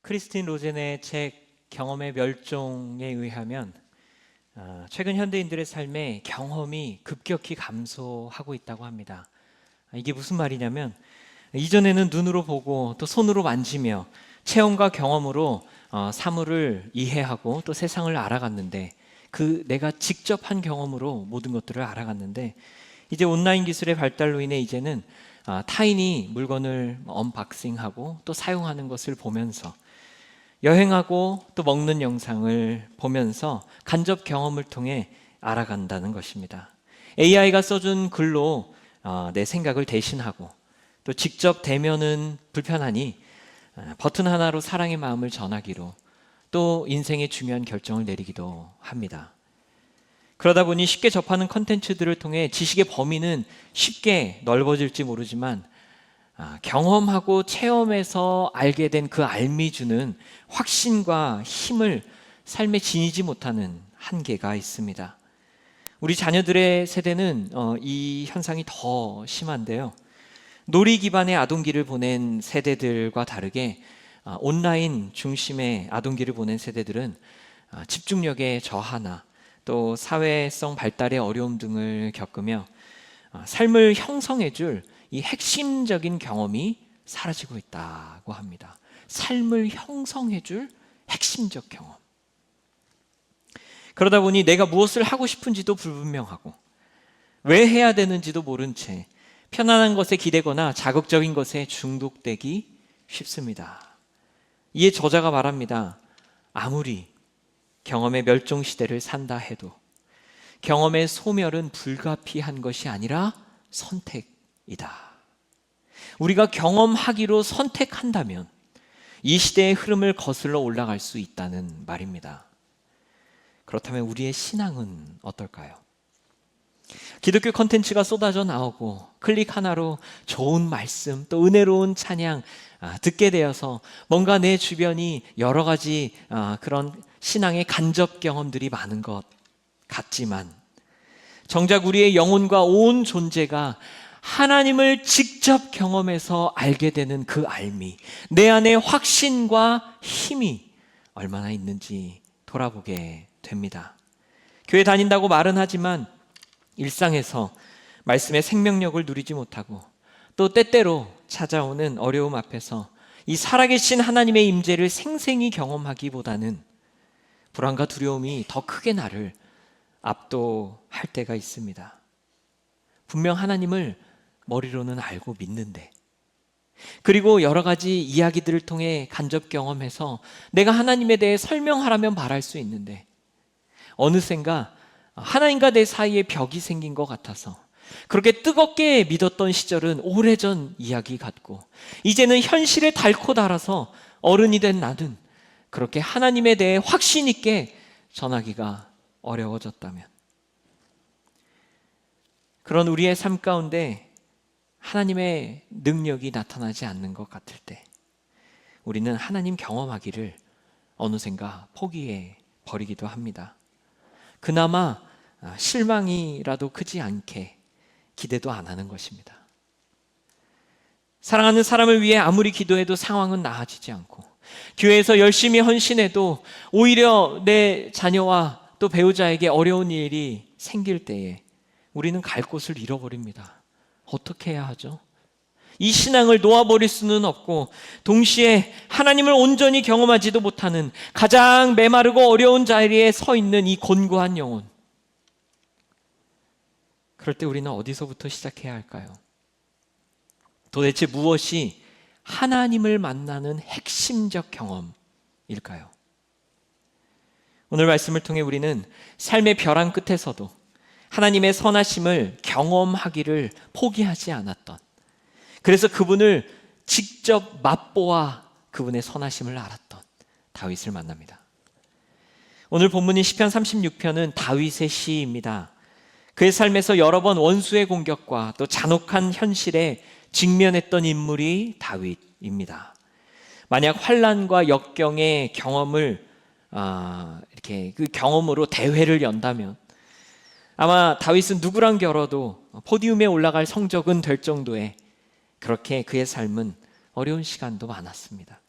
크리스틴 로젠의 책 경험의 멸종에 의하면 최근 현대인들의 삶에 경험이 급격히 감소하고 있다고 합니다. 이게 무슨 말이냐면 이전에는 눈으로 보고 또 손으로 만지며 체험과 경험으로 사물을 이해하고 또 세상을 알아갔는데 내가 직접 한 경험으로 모든 것들을 알아갔는데 이제 온라인 기술의 발달로 인해 이제는 타인이 물건을 언박싱하고 또 사용하는 것을 보면서 여행하고 또 먹는 영상을 보면서 간접 경험을 통해 알아간다는 것입니다. AI가 써준 글로 내 생각을 대신하고 또 직접 대면은 불편하니 버튼 하나로 사랑의 마음을 전하기로 또 인생의 중요한 결정을 내리기도 합니다. 그러다 보니 쉽게 접하는 컨텐츠들을 통해 지식의 범위는 쉽게 넓어질지 모르지만 경험하고 체험해서 알게 된 그 알미 주는 확신과 힘을 삶에 지니지 못하는 한계가 있습니다. 우리 자녀들의 세대는 이 현상이 더 심한데요. 놀이 기반의 아동기를 보낸 세대들과 다르게 온라인 중심의 아동기를 보낸 세대들은 집중력의 저하나 또 사회성 발달의 어려움 등을 겪으며 삶을 형성해줄 이 핵심적인 경험이 사라지고 있다고 합니다. 삶을 형성해줄 핵심적 경험. 그러다 보니 내가 무엇을 하고 싶은지도 불분명하고 왜 해야 되는지도 모른 채 편안한 것에 기대거나 자극적인 것에 중독되기 쉽습니다. 이에 저자가 말합니다. 아무리 경험의 멸종 시대를 산다 해도 경험의 소멸은 불가피한 것이 아니라 선택이다. 우리가 경험하기로 선택한다면 이 시대의 흐름을 거슬러 올라갈 수 있다는 말입니다. 그렇다면 우리의 신앙은 어떨까요? 기독교 컨텐츠가 쏟아져 나오고 클릭 하나로 좋은 말씀 또 은혜로운 찬양 듣게 되어서 뭔가 내 주변이 여러 가지 그런 신앙의 간접 경험들이 많은 것 같지만 정작 우리의 영혼과 온 존재가 하나님을 직접 경험해서 알게 되는 그 알미, 내 안에 확신과 힘이 얼마나 있는지 돌아보게 됩니다. 교회 다닌다고 말은 하지만 일상에서 말씀의 생명력을 누리지 못하고 또 때때로 찾아오는 어려움 앞에서 이 살아계신 하나님의 임재를 생생히 경험하기보다는 불안과 두려움이 더 크게 나를 압도할 때가 있습니다. 분명 하나님을 머리로는 알고 믿는데 그리고 여러 가지 이야기들을 통해 간접 경험해서 내가 하나님에 대해 설명하라면 말할 수 있는데 어느샌가 하나님과 내 사이에 벽이 생긴 것 같아서 그렇게 뜨겁게 믿었던 시절은 오래전 이야기 같고 이제는 현실에 닳고 닳아서 어른이 된 나는 그렇게 하나님에 대해 확신 있게 전하기가 어려워졌다면 그런 우리의 삶 가운데 하나님의 능력이 나타나지 않는 것 같을 때 우리는 하나님 경험하기를 어느샌가 포기해 버리기도 합니다. 그나마 실망이라도 크지 않게 기대도 안 하는 것입니다. 사랑하는 사람을 위해 아무리 기도해도 상황은 나아지지 않고 교회에서 열심히 헌신해도 오히려 내 자녀와 또 배우자에게 어려운 일이 생길 때에 우리는 갈 곳을 잃어버립니다. 어떻게 해야 하죠? 이 신앙을 놓아버릴 수는 없고 동시에 하나님을 온전히 경험하지도 못하는 가장 메마르고 어려운 자리에 서 있는 이 곤고한 영혼. 그럴 때 우리는 어디서부터 시작해야 할까요? 도대체 무엇이 하나님을 만나는 핵심적 경험일까요? 오늘 말씀을 통해 우리는 삶의 벼랑 끝에서도 하나님의 선하심을 경험하기를 포기하지 않았던, 그래서 그분을 직접 맛보아 그분의 선하심을 알았던 다윗을 만납니다. 오늘 본문인 시편 36편은 다윗의 시입니다. 그의 삶에서 여러 번 원수의 공격과 또 잔혹한 현실에 직면했던 인물이 다윗입니다. 만약 환난과 역경의 경험을 이렇게 그 경험으로 대회를 연다면 아마 다윗은 누구랑 겨뤄도 포디움에 올라갈 성적은 될 정도의 그렇게 그의 삶은 어려운 시간도 많았습니다.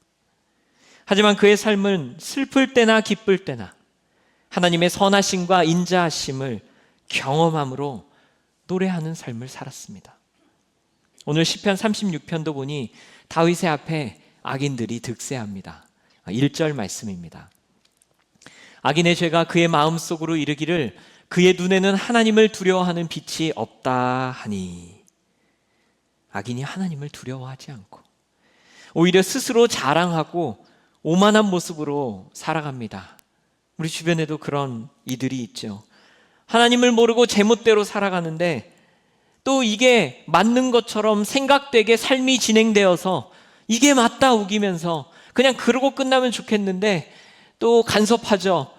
하지만 그의 삶은 슬플 때나 기쁠 때나 하나님의 선하심과 인자하심을 경험함으로 노래하는 삶을 살았습니다. 오늘 시편 36편도 보니 다윗의 앞에 악인들이 득세합니다. 1절 말씀입니다. 악인의 죄가 그의 마음속으로 이르기를 그의 눈에는 하나님을 두려워하는 빛이 없다 하니. 악인이 하나님을 두려워하지 않고 오히려 스스로 자랑하고 오만한 모습으로 살아갑니다. 우리 주변에도 그런 이들이 있죠. 하나님을 모르고 제멋대로 살아가는데 또 이게 맞는 것처럼 생각되게 삶이 진행되어서 이게 맞다 우기면서 그냥 그러고 끝나면 좋겠는데 또 간섭하죠.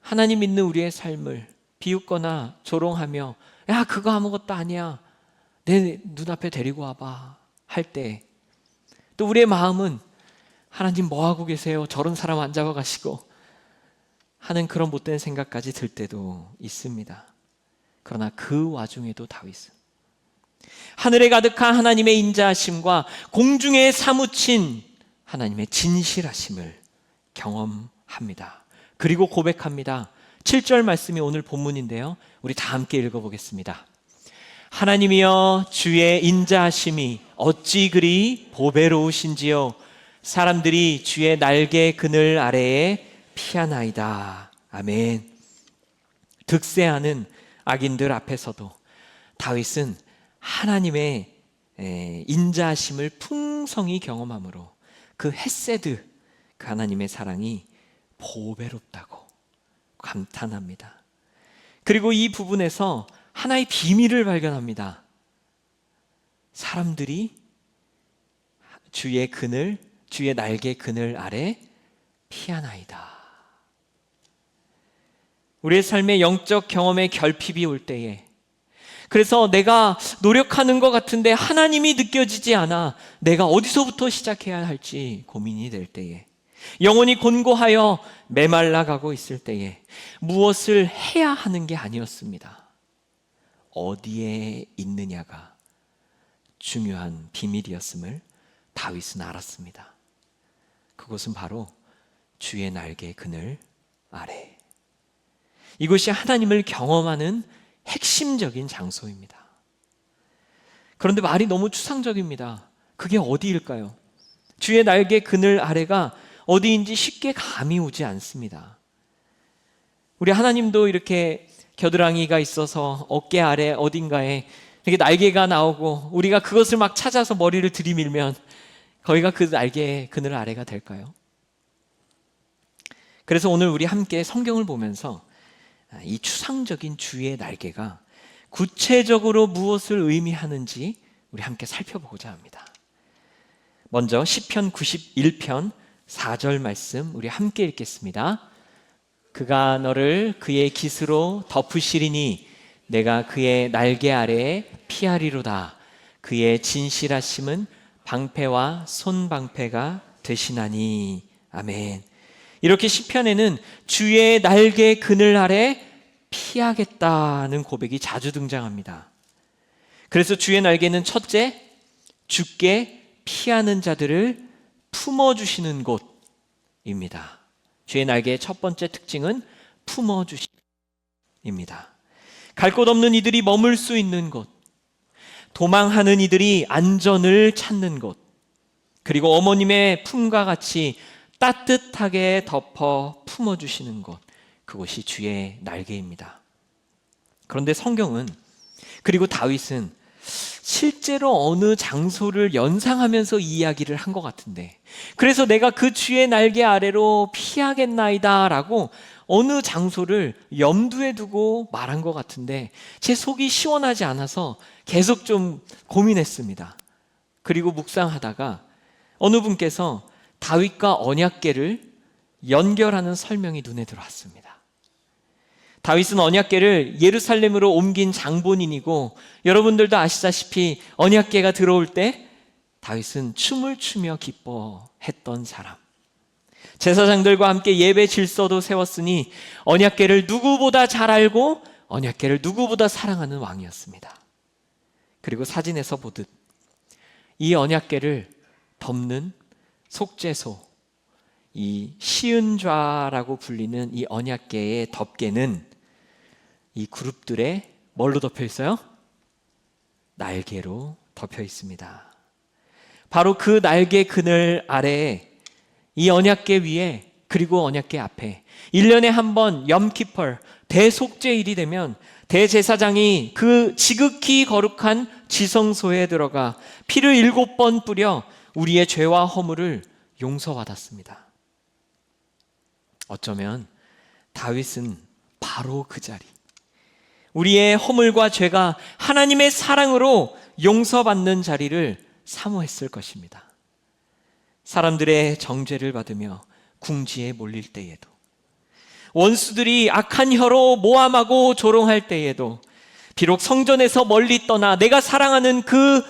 하나님 믿는 우리의 삶을 비웃거나 조롱하며 야 그거 아무것도 아니야. 내 눈앞에 데리고 와봐 할 때 또 우리의 마음은 하나님 뭐하고 계세요? 저런 사람 안 잡아가시고 하는 그런 못된 생각까지 들 때도 있습니다. 그러나 그 와중에도 다윗은 하늘에 가득한 하나님의 인자하심과 공중에 사무친 하나님의 진실하심을 경험합니다. 그리고 고백합니다. 7절 말씀이 오늘 본문인데요. 우리 다 함께 읽어보겠습니다. 하나님이여 주의 인자하심이 어찌 그리 보배로우신지요. 사람들이 주의 날개 그늘 아래에 피하나이다. 아멘. 득세하는 악인들 앞에서도 다윗은 하나님의 인자하심을 풍성히 경험함으로 그 헤세드, 그 하나님의 사랑이 보배롭다고 감탄합니다. 그리고 이 부분에서 하나의 비밀을 발견합니다. 사람들이 주의 날개 그늘 아래 피하나이다. 우리의 삶의 영적 경험의 결핍이 올 때에 그래서 내가 노력하는 것 같은데 하나님이 느껴지지 않아 내가 어디서부터 시작해야 할지 고민이 될 때에 영혼이 곤고하여 메말라가고 있을 때에 무엇을 해야 하는 게 아니었습니다. 어디에 있느냐가 중요한 비밀이었음을 다윗은 알았습니다. 그것은 바로 주의 날개 그늘 아래. 이곳이 하나님을 경험하는 핵심적인 장소입니다. 그런데 말이 너무 추상적입니다. 그게 어디일까요? 주의 날개 그늘 아래가 어디인지 쉽게 감이 오지 않습니다. 우리 하나님도 이렇게 겨드랑이가 있어서 어깨 아래 어딘가에 이렇게 날개가 나오고 우리가 그것을 막 찾아서 머리를 들이밀면 거기가 그 날개의 그늘 아래가 될까요? 그래서 오늘 우리 함께 성경을 보면서 이 추상적인 주의 날개가 구체적으로 무엇을 의미하는지 우리 함께 살펴보고자 합니다. 먼저 시편 91편 4절 말씀 우리 함께 읽겠습니다. 그가 너를 그의 깃으로 덮으시리니 내가 그의 날개 아래에 피하리로다. 그의 진실하심은 방패와 손방패가 되시나니. 아멘. 이렇게 시편에는 주의 날개 그늘 아래 피하겠다는 고백이 자주 등장합니다. 그래서 주의 날개는 첫째, 주께 피하는 자들을 품어주시는 곳입니다. 주의 날개의 첫 번째 특징은 품어주심입니다. 갈 곳 없는 이들이 머물 수 있는 곳, 도망하는 이들이 안전을 찾는 곳, 그리고 어머님의 품과 같이 따뜻하게 덮어 품어주시는 곳, 그것이 주의 날개입니다. 그런데 성경은 그리고 다윗은 실제로 어느 장소를 연상하면서 이야기를 한 것 같은데 그래서 내가 그 주의 날개 아래로 피하겠나이다 라고 어느 장소를 염두에 두고 말한 것 같은데 제 속이 시원하지 않아서 계속 좀 고민했습니다. 그리고 묵상하다가 어느 분께서 다윗과 언약궤를 연결하는 설명이 눈에 들어왔습니다. 다윗은 언약궤를 예루살렘으로 옮긴 장본인이고 여러분들도 아시다시피 언약궤가 들어올 때 다윗은 춤을 추며 기뻐했던 사람. 제사장들과 함께 예배 질서도 세웠으니 언약궤를 누구보다 잘 알고 언약궤를 누구보다 사랑하는 왕이었습니다. 그리고 사진에서 보듯 이 언약궤를 덮는 속죄소, 이 시은좌라고 불리는 이 언약궤의 덮개는 이 그룹들의 뭘로 덮여 있어요? 날개로 덮여 있습니다. 바로 그 날개 그늘 아래에 이 언약궤 위에 그리고 언약궤 앞에 1년에 한 번 염키펄 대속죄일이 되면 대제사장이 그 지극히 거룩한 지성소에 들어가 피를 7번 뿌려 우리의 죄와 허물을 용서받았습니다. 어쩌면 다윗은 바로 그 자리, 우리의 허물과 죄가 하나님의 사랑으로 용서받는 자리를 사모했을 것입니다. 사람들의 정죄를 받으며 궁지에 몰릴 때에도, 원수들이 악한 혀로 모함하고 조롱할 때에도, 비록 성전에서 멀리 떠나 내가 사랑하는 그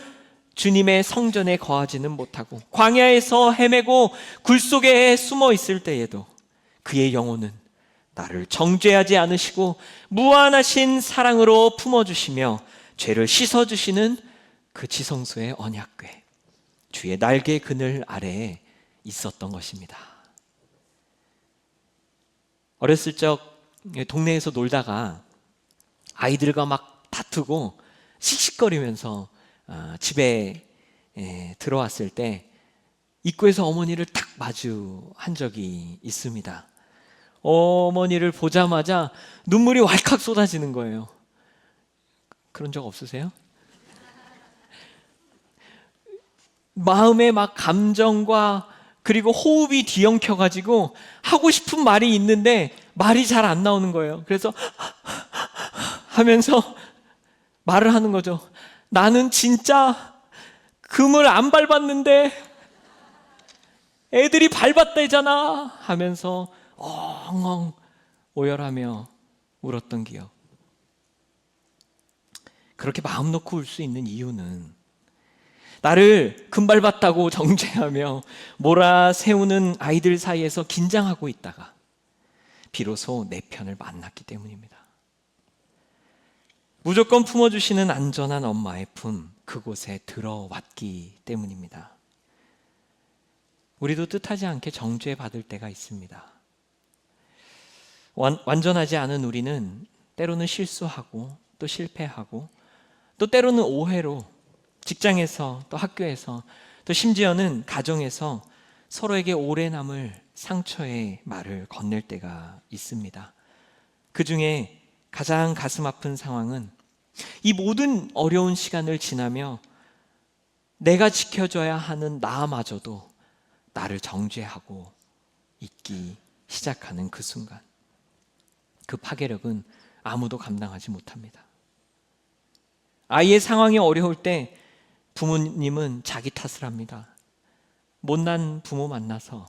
주님의 성전에 거하지는 못하고 광야에서 헤매고 굴 속에 숨어 있을 때에도 그의 영혼은 나를 정죄하지 않으시고 무한하신 사랑으로 품어주시며 죄를 씻어주시는 그 지성소의 언약궤, 주의 날개 그늘 아래에 있었던 것입니다. 어렸을 적 동네에서 놀다가 아이들과 막 다투고 씩씩거리면서 집에 들어왔을 때 입구에서 어머니를 딱 마주한 적이 있습니다. 어머니를 보자마자 눈물이 왈칵 쏟아지는 거예요. 그런 적 없으세요? 마음에 막 감정과 그리고 호흡이 뒤엉켜가지고 하고 싶은 말이 있는데 말이 잘 안 나오는 거예요. 그래서 하면서 말을 하는 거죠. 나는 진짜 금을 안 밟았는데 애들이 밟았다잖아 하면서 엉엉 오열하며 울었던 기억. 그렇게 마음 놓고 울 수 있는 이유는 나를 금 밟았다고 정죄하며 몰아세우는 아이들 사이에서 긴장하고 있다가 비로소 내 편을 만났기 때문입니다. 무조건 품어주시는 안전한 엄마의 품, 그곳에 들어왔기 때문입니다. 우리도 뜻하지 않게 정죄받을 때가 있습니다. 완전하지 않은 우리는 때로는 실수하고 또 실패하고 또 때로는 오해로 직장에서 또 학교에서 또 심지어는 가정에서 서로에게 오래 남을 상처의 말을 건넬 때가 있습니다. 그 중에 가장 가슴 아픈 상황은 이 모든 어려운 시간을 지나며 내가 지켜줘야 하는 나마저도 나를 정죄하고 잊기 시작하는 그 순간, 그 파괴력은 아무도 감당하지 못합니다. 아이의 상황이 어려울 때 부모님은 자기 탓을 합니다. 못난 부모 만나서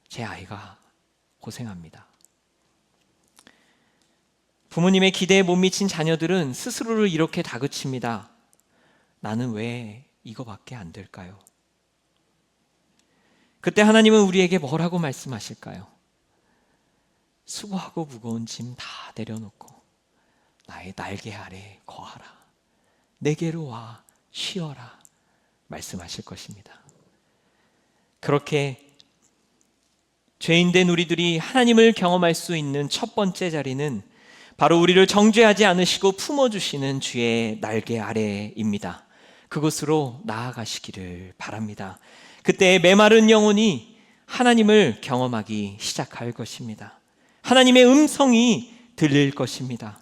제 아이가 고생합니다. 부모님의 기대에 못 미친 자녀들은 스스로를 이렇게 다그칩니다. 나는 왜 이거밖에 안 될까요? 그때 하나님은 우리에게 뭐라고 말씀하실까요? 수고하고 무거운 짐 다 내려놓고 나의 날개 아래 거하라. 내게로 와 쉬어라 말씀하실 것입니다. 그렇게 죄인된 우리들이 하나님을 경험할 수 있는 첫 번째 자리는 바로 우리를 정죄하지 않으시고 품어주시는 주의 날개 아래입니다. 그곳으로 나아가시기를 바랍니다. 그때 메마른 영혼이 하나님을 경험하기 시작할 것입니다. 하나님의 음성이 들릴 것입니다.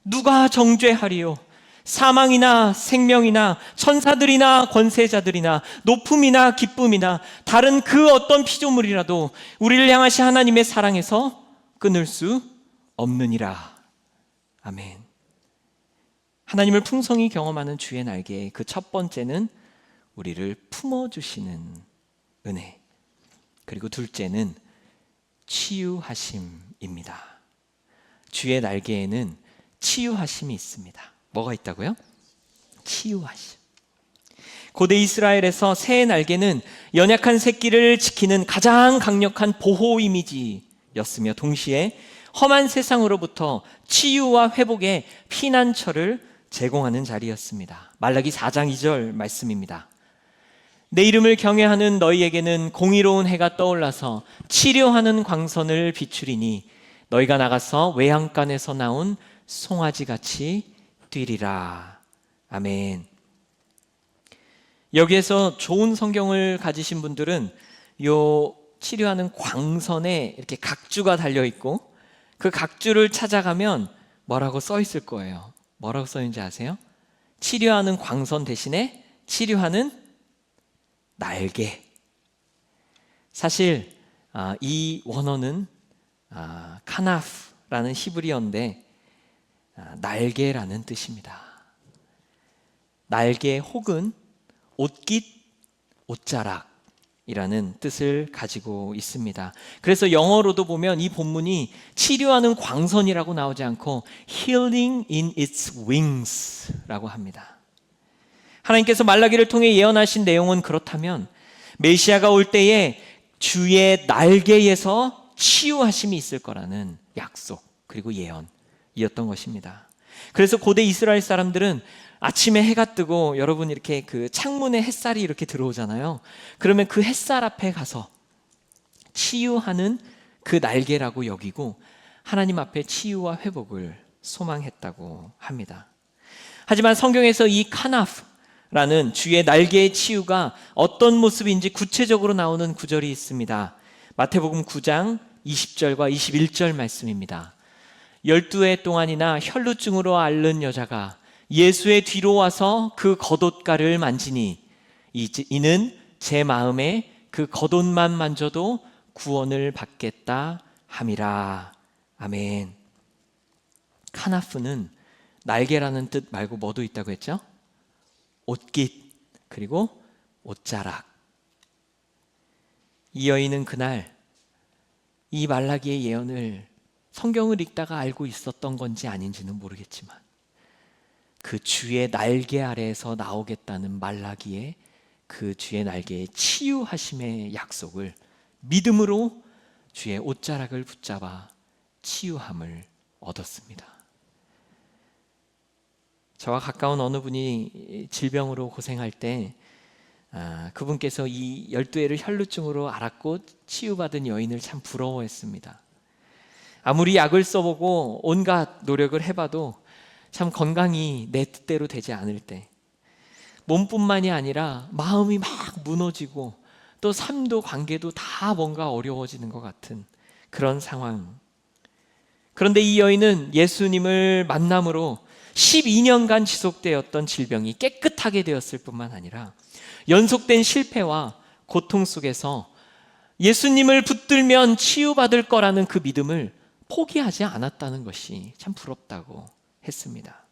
누가 정죄하리요? 사망이나 생명이나 천사들이나 권세자들이나 높음이나 기쁨이나 다른 그 어떤 피조물이라도 우리를 향하신 하나님의 사랑에서 끊을 수 없느니라. 아멘. 하나님을 풍성히 경험하는 주의 날개의 그 첫 번째는 우리를 품어주시는 은혜, 그리고 둘째는 치유하심입니다. 주의 날개에는 치유하심이 있습니다. 뭐가 있다고요? 치유하심. 고대 이스라엘에서 새의 날개는 연약한 새끼를 지키는 가장 강력한 보호 이미지였으며 동시에 험한 세상으로부터 치유와 회복의 피난처를 제공하는 자리였습니다. 말라기 4장 2절 말씀입니다. 내 이름을 경외하는 너희에게는 공의로운 해가 떠올라서 치료하는 광선을 비추리니 너희가 나가서 외양간에서 나온 송아지같이 뛰리라. 아멘. 여기에서 좋은 성경을 가지신 분들은 요 치료하는 광선에 이렇게 각주가 달려있고 그 각주를 찾아가면 뭐라고 써 있을 거예요. 뭐라고 써 있는지 아세요? 치료하는 광선 대신에 치료하는 날개. 사실 이 원어는 카나프라는 히브리어인데 날개라는 뜻입니다. 날개 혹은 옷깃, 옷자락이라는 뜻을 가지고 있습니다. 그래서 영어로도 보면 이 본문이 치료하는 광선이라고 나오지 않고 Healing in its wings라고 합니다. 하나님께서 말라기를 통해 예언하신 내용은 그렇다면 메시아가 올 때에 주의 날개에서 치유하심이 있을 거라는 약속 그리고 예언이었던 것입니다. 그래서 고대 이스라엘 사람들은 아침에 해가 뜨고 여러분 이렇게 그 창문에 햇살이 이렇게 들어오잖아요. 그러면 그 햇살 앞에 가서 치유하는 그 날개라고 여기고 하나님 앞에 치유와 회복을 소망했다고 합니다. 하지만 성경에서 이 카나프라는 주의 날개의 치유가 어떤 모습인지 구체적으로 나오는 구절이 있습니다. 마태복음 9장 20절과 21절 말씀입니다. 12해 동안이나 혈루증으로 앓는 여자가 예수의 뒤로 와서 그 겉옷가를 만지니 이는 제 마음에 그 겉옷만 만져도 구원을 받겠다 함이라. 아멘. 카나프는 날개라는 뜻 말고 뭐도 있다고 했죠? 옷깃 그리고 옷자락. 이 여인은 그날 이 말라기의 예언을 성경을 읽다가 알고 있었던 건지 아닌지는 모르겠지만 그 주의 날개 아래에서 나오겠다는 말라기의 그 주의 날개의 치유하심의 약속을 믿음으로 주의 옷자락을 붙잡아 치유함을 얻었습니다. 저와 가까운 어느 분이 질병으로 고생할 때 그분께서 이 12해를 혈루증으로 앓았고 치유받은 여인을 참 부러워했습니다. 아무리 약을 써보고 온갖 노력을 해봐도 참 건강이 내 뜻대로 되지 않을 때 몸뿐만이 아니라 마음이 막 무너지고 또 삶도 관계도 다 뭔가 어려워지는 것 같은 그런 상황. 그런데 이 여인은 예수님을 만남으로 12년간 지속되었던 질병이 깨끗하게 되었을 뿐만 아니라 연속된 실패와 고통 속에서 예수님을 붙들면 치유받을 거라는 그 믿음을 포기하지 않았다는 것이 참 부럽다고 했습니다.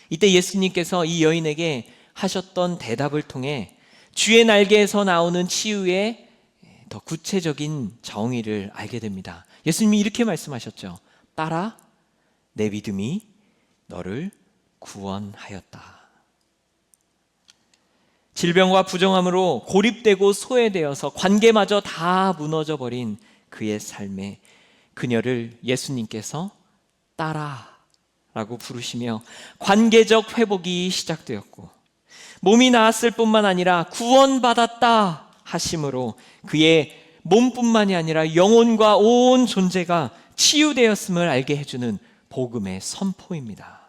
이때 예수님께서 이 여인에게 하셨던 대답을 통해 주의 날개에서 나오는 치유의 더 구체적인 정의를 알게 됩니다. 예수님이 이렇게 말씀하셨죠. 딸아, 내 믿음이 너를 구원하였다. 질병과 부정함으로 고립되고 소외되어서 관계마저 다 무너져 버린 그의 삶에 그녀를 예수님께서 딸아 라고 부르시며 관계적 회복이 시작되었고 몸이 나았을 뿐만 아니라 구원받았다 하심으로 그의 몸뿐만이 아니라 영혼과 온 존재가 치유되었음을 알게 해주는 복음의 선포입니다.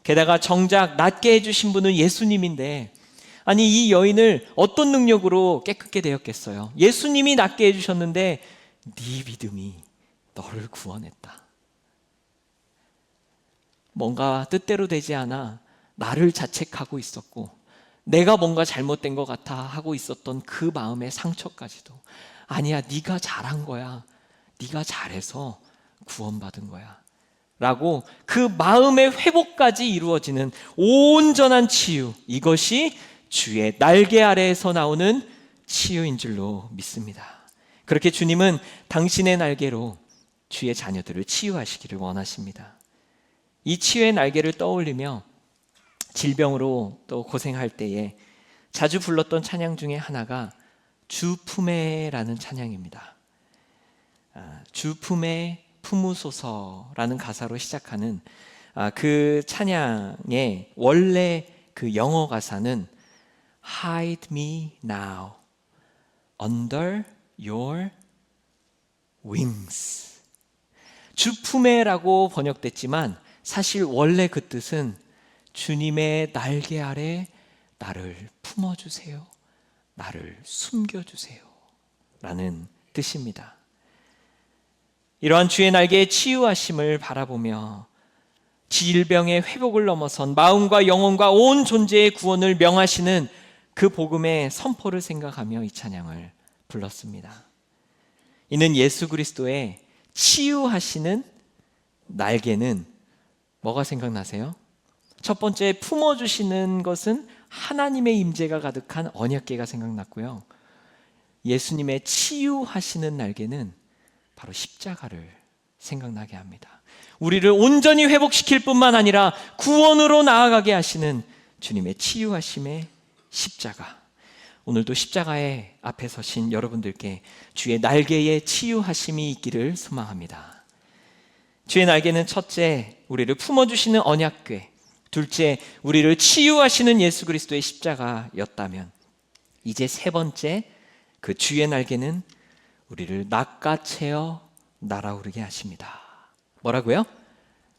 게다가 정작 낫게 해주신 분은 예수님인데 아니 이 여인을 어떤 능력으로 깨끗게 되었겠어요? 예수님이 낫게 해주셨는데 네 믿음이 너를 구원했다. 뭔가 뜻대로 되지 않아 나를 자책하고 있었고 내가 뭔가 잘못된 것 같아 하고 있었던 그 마음의 상처까지도 아니야, 네가 잘한 거야. 네가 잘해서 구원받은 거야. 라고 그 마음의 회복까지 이루어지는 온전한 치유, 이것이 주의 날개 아래에서 나오는 치유인 줄로 믿습니다. 그렇게 주님은 당신의 날개로 주의 자녀들을 치유하시기를 원하십니다. 이 치유의 날개를 떠올리며 질병으로 또 고생할 때에 자주 불렀던 찬양 중에 하나가 주 품에라는 찬양입니다. 주 품에 품으소서라는 가사로 시작하는 그 찬양의 원래 그 영어 가사는 hide me now under your wings. 주품에라고 번역됐지만 사실 원래 그 뜻은 주님의 날개 아래 나를 품어주세요, 나를 숨겨주세요 라는 뜻입니다. 이러한 주의 날개의 치유하심을 바라보며 질병의 회복을 넘어선 마음과 영혼과 온 존재의 구원을 명하시는 그 복음의 선포를 생각하며 이 찬양을 불렀습니다. 이는 예수 그리스도의 치유하시는 날개는 뭐가 생각나세요? 첫 번째, 품어주시는 것은 하나님의 임재가 가득한 언약궤가 생각났고요. 예수님의 치유하시는 날개는 바로 십자가를 생각나게 합니다. 우리를 온전히 회복시킬 뿐만 아니라 구원으로 나아가게 하시는 주님의 치유하심의 십자가. 오늘도 십자가의 앞에 서신 여러분들께 주의 날개의 치유하심이 있기를 소망합니다. 주의 날개는 첫째, 우리를 품어주시는 언약궤, 둘째, 우리를 치유하시는 예수 그리스도의 십자가였다면, 이제 세 번째, 그 주의 날개는 우리를 낚아채어 날아오르게 하십니다. 뭐라고요?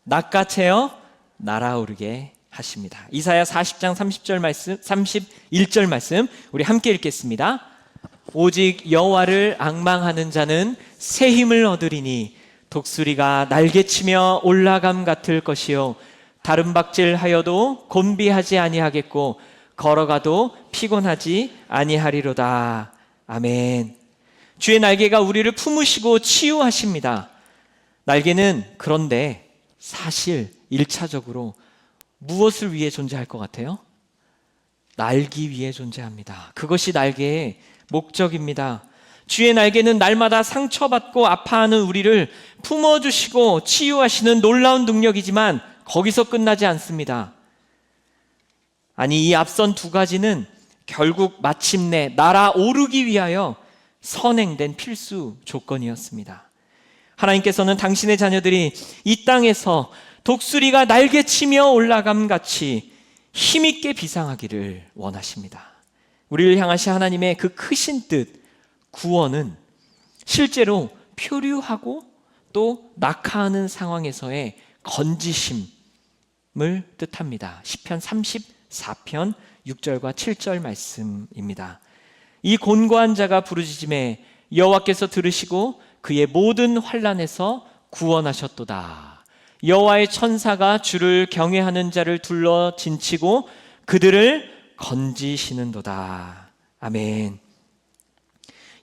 낚아채어 날아오르게 하십니다. 이사야 40장 30절 말씀, 31절 말씀 우리 함께 읽겠습니다. 오직 여호와를 앙망하는 자는 새 힘을 얻으리니 독수리가 날개치며 올라감 같을 것이요 다른 박질하여도 곤비하지 아니하겠고 걸어가도 피곤하지 아니하리로다. 아멘. 주의 날개가 우리를 품으시고 치유하십니다. 날개는 그런데 사실 1차적으로 무엇을 위해 존재할 것 같아요? 날기 위해 존재합니다. 그것이 날개의 목적입니다. 주의 날개는 날마다 상처받고 아파하는 우리를 품어주시고 치유하시는 놀라운 능력이지만 거기서 끝나지 않습니다. 아니, 이 앞선 두 가지는 결국 마침내 날아오르기 위하여 선행된 필수 조건이었습니다. 하나님께서는 당신의 자녀들이 이 땅에서 독수리가 날개치며 올라감 같이 힘있게 비상하기를 원하십니다. 우리를 향하신 하나님의 그 크신 뜻, 구원은 실제로 표류하고 또 낙하하는 상황에서의 건지심을 뜻합니다. 시편 34편 6절과 7절 말씀입니다. 이 곤고한 자가 부르짖음에 여호와께서 들으시고 그의 모든 환난에서 구원하셨도다. 여호와의 천사가 주를 경외하는 자를 둘러 진치고 그들을 건지시는도다. 아멘.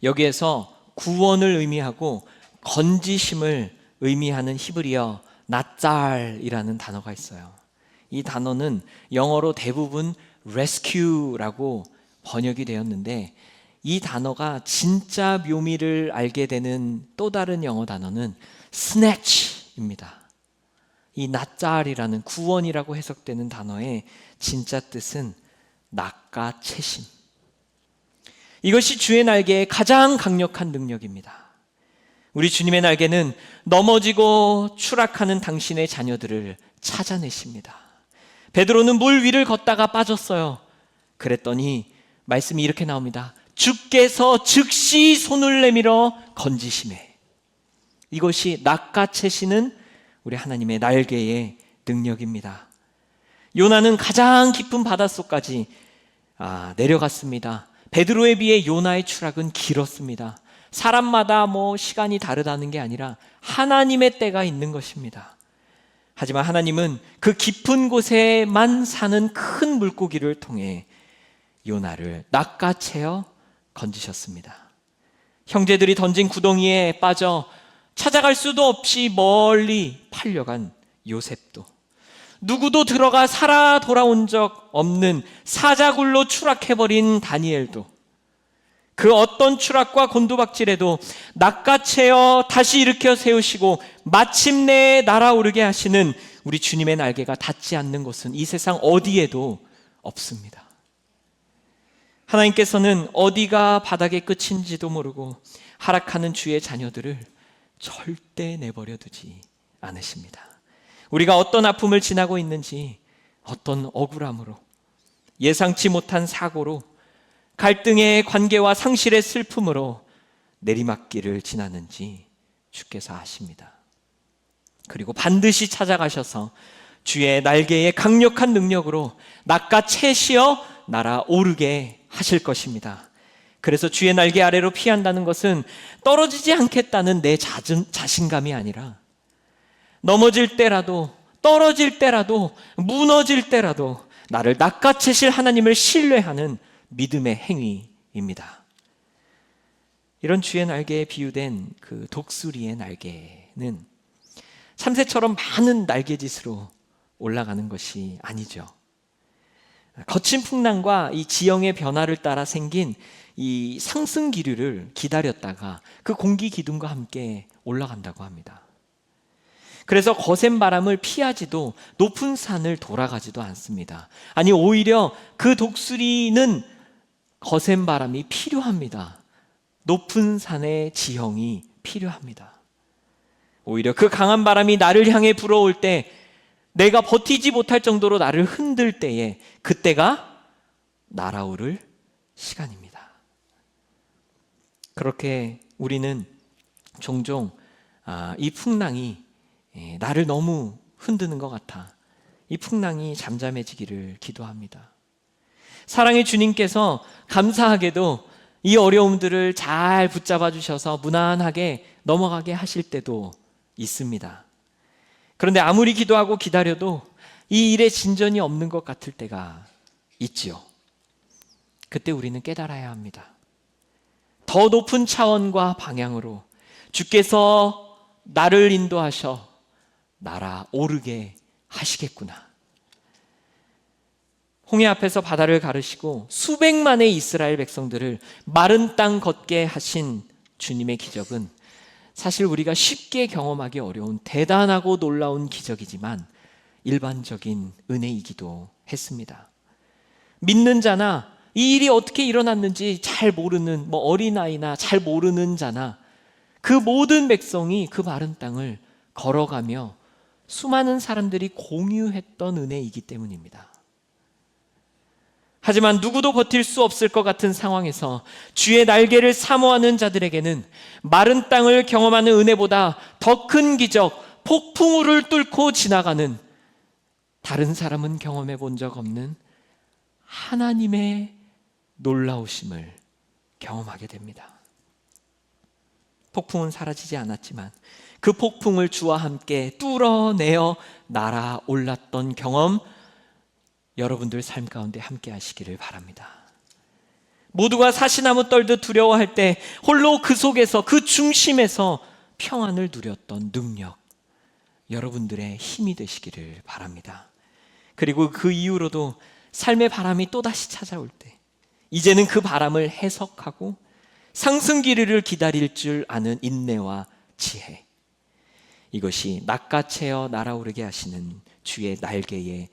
여기에서 구원을 의미하고 건지심을 의미하는 히브리어 나짤이라는 단어가 있어요. 이 단어는 영어로 대부분 rescue라고 번역이 되었는데, 이 단어가 진짜 묘미를 알게 되는 또 다른 영어 단어는 snatch입니다. 이 나짤이라는 구원이라고 해석되는 단어의 진짜 뜻은 낚아채심. 이것이 주의 날개의 가장 강력한 능력입니다. 우리 주님의 날개는 넘어지고 추락하는 당신의 자녀들을 찾아내십니다. 베드로는 물 위를 걷다가 빠졌어요. 그랬더니 말씀이 이렇게 나옵니다. 주께서 즉시 손을 내밀어 건지심에. 이것이 낚아채시는 우리 하나님의 날개의 능력입니다. 요나는 가장 깊은 바닷속까지 내려갔습니다. 베드로에 비해 요나의 추락은 길었습니다. 사람마다 시간이 다르다는 게 아니라 하나님의 때가 있는 것입니다. 하지만 하나님은 그 깊은 곳에만 사는 큰 물고기를 통해 요나를 낚아채어 건지셨습니다. 형제들이 던진 구덩이에 빠져 찾아갈 수도 없이 멀리 팔려간 요셉도, 누구도 들어가 살아 돌아온 적 없는 사자굴로 추락해버린 다니엘도, 그 어떤 추락과 곤두박질에도 낚아채어 다시 일으켜 세우시고 마침내 날아오르게 하시는 우리 주님의 날개가 닿지 않는 곳은 이 세상 어디에도 없습니다. 하나님께서는 어디가 바닥의 끝인지도 모르고 하락하는 주의 자녀들을 절대 내버려 두지 않으십니다. 우리가 어떤 아픔을 지나고 있는지, 어떤 억울함으로, 예상치 못한 사고로, 갈등의 관계와 상실의 슬픔으로 내리막길을 지나는지 주께서 아십니다. 그리고 반드시 찾아가셔서 주의 날개의 강력한 능력으로 낚아채시어 날아오르게 하실 것입니다. 그래서 주의 날개 아래로 피한다는 것은 떨어지지 않겠다는 내 자신감이 아니라 넘어질 때라도, 떨어질 때라도, 무너질 때라도 나를 낚아채실 하나님을 신뢰하는 믿음의 행위입니다. 이런 주의 날개에 비유된 그 독수리의 날개는 참새처럼 많은 날개짓으로 올라가는 것이 아니죠. 거친 풍랑과 이 지형의 변화를 따라 생긴 이 상승 기류를 기다렸다가 그 공기 기둥과 함께 올라간다고 합니다. 그래서 거센 바람을 피하지도 높은 산을 돌아가지도 않습니다. 아니, 오히려 그 독수리는 거센 바람이 필요합니다. 높은 산의 지형이 필요합니다. 오히려 그 강한 바람이 나를 향해 불어올 때, 내가 버티지 못할 정도로 나를 흔들 때에, 그때가 날아오를 시간입니다. 그렇게 우리는 종종 이 풍랑이 나를 너무 흔드는 것 같아 이 풍랑이 잠잠해지기를 기도합니다. 사랑의 주님께서 감사하게도 이 어려움들을 잘 붙잡아 주셔서 무난하게 넘어가게 하실 때도 있습니다. 그런데 아무리 기도하고 기다려도 이 일에 진전이 없는 것 같을 때가 있지요. 그때 우리는 깨달아야 합니다. 더 높은 차원과 방향으로 주께서 나를 인도하셔 날아오르게 하시겠구나. 홍해 앞에서 바다를 가르시고 수백만의 이스라엘 백성들을 마른 땅 걷게 하신 주님의 기적은 사실 우리가 쉽게 경험하기 어려운 대단하고 놀라운 기적이지만 일반적인 은혜이기도 했습니다. 믿는 자나 이 일이 어떻게 일어났는지 잘 모르는 어린아이나 잘 모르는 자나 그 모든 백성이 그 마른 땅을 걸어가며 수많은 사람들이 공유했던 은혜이기 때문입니다. 하지만 누구도 버틸 수 없을 것 같은 상황에서 주의 날개를 사모하는 자들에게는 마른 땅을 경험하는 은혜보다 더 큰 기적, 폭풍우를 뚫고 지나가는 다른 사람은 경험해 본 적 없는 하나님의 놀라우심을 경험하게 됩니다. 폭풍은 사라지지 않았지만 그 폭풍을 주와 함께 뚫어내어 날아올랐던 경험, 여러분들 삶 가운데 함께 하시기를 바랍니다. 모두가 사시나무 떨듯 두려워할 때 홀로 그 속에서, 그 중심에서 평안을 누렸던 능력, 여러분들의 힘이 되시기를 바랍니다. 그리고 그 이후로도 삶의 바람이 또다시 찾아올 때 이제는 그 바람을 해석하고 상승기류를 기다릴 줄 아는 인내와 지혜, 이것이 낚아채어 날아오르게 하시는 주의 날개의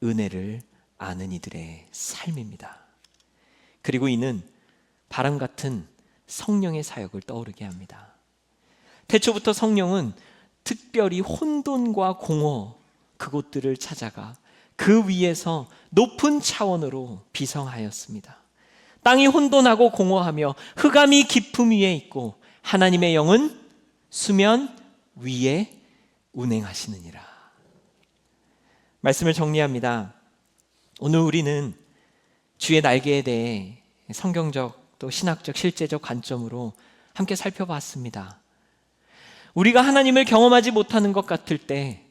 은혜를 아는 이들의 삶입니다. 그리고 이는 바람 같은 성령의 사역을 떠오르게 합니다. 태초부터 성령은 특별히 혼돈과 공허, 그곳들을 찾아가 그 위에서 높은 차원으로 비성하였습니다. 땅이 혼돈하고 공허하며 흑암이 깊음 위에 있고 하나님의 영은 수면 위에 운행하시느니라. 말씀을 정리합니다. 오늘 우리는 주의 날개에 대해 성경적 또 신학적 실제적 관점으로 함께 살펴봤습니다. 우리가 하나님을 경험하지 못하는 것 같을 때,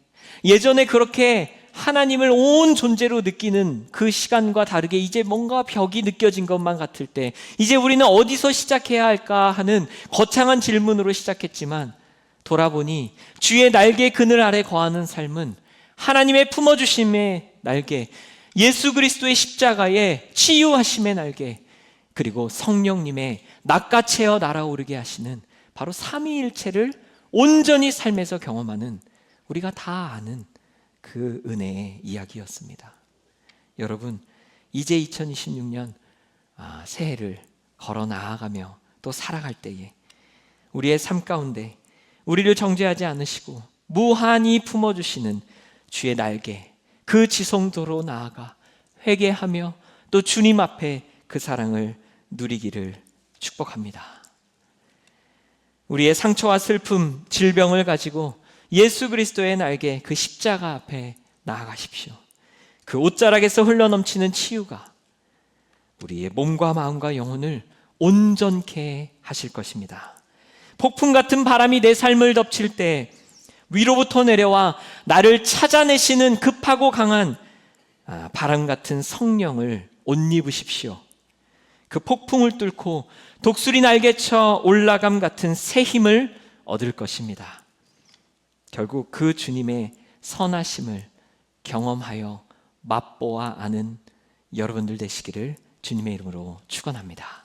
예전에 그렇게 하나님을 온 존재로 느끼는 그 시간과 다르게 이제 뭔가 벽이 느껴진 것만 같을 때, 이제 우리는 어디서 시작해야 할까 하는 거창한 질문으로 시작했지만 돌아보니 주의 날개 그늘 아래 거하는 삶은 하나님의 품어주심의 날개, 예수 그리스도의 십자가의 치유하심의 날개, 그리고 성령님의 낚아채어 날아오르게 하시는 바로 삼위일체를 온전히 삶에서 경험하는, 우리가 다 아는 그 은혜의 이야기였습니다. 여러분, 이제 2026년 새해를 걸어 나아가며 또 살아갈 때에 우리의 삶 가운데 우리를 정죄하지 않으시고 무한히 품어주시는 주의 날개, 그 지성도로 나아가 회개하며 또 주님 앞에 그 사랑을 누리기를 축복합니다. 우리의 상처와 슬픔, 질병을 가지고 예수 그리스도의 날개, 그 십자가 앞에 나아가십시오. 그 옷자락에서 흘러넘치는 치유가 우리의 몸과 마음과 영혼을 온전케 하실 것입니다. 폭풍 같은 바람이 내 삶을 덮칠 때 위로부터 내려와 나를 찾아내시는 급하고 강한 바람 같은 성령을 옷 입으십시오. 그 폭풍을 뚫고 독수리 날개쳐 올라감 같은 새 힘을 얻을 것입니다. 결국 그 주님의 선하심을 경험하여 맛보아 아는 여러분들 되시기를 주님의 이름으로 축원합니다.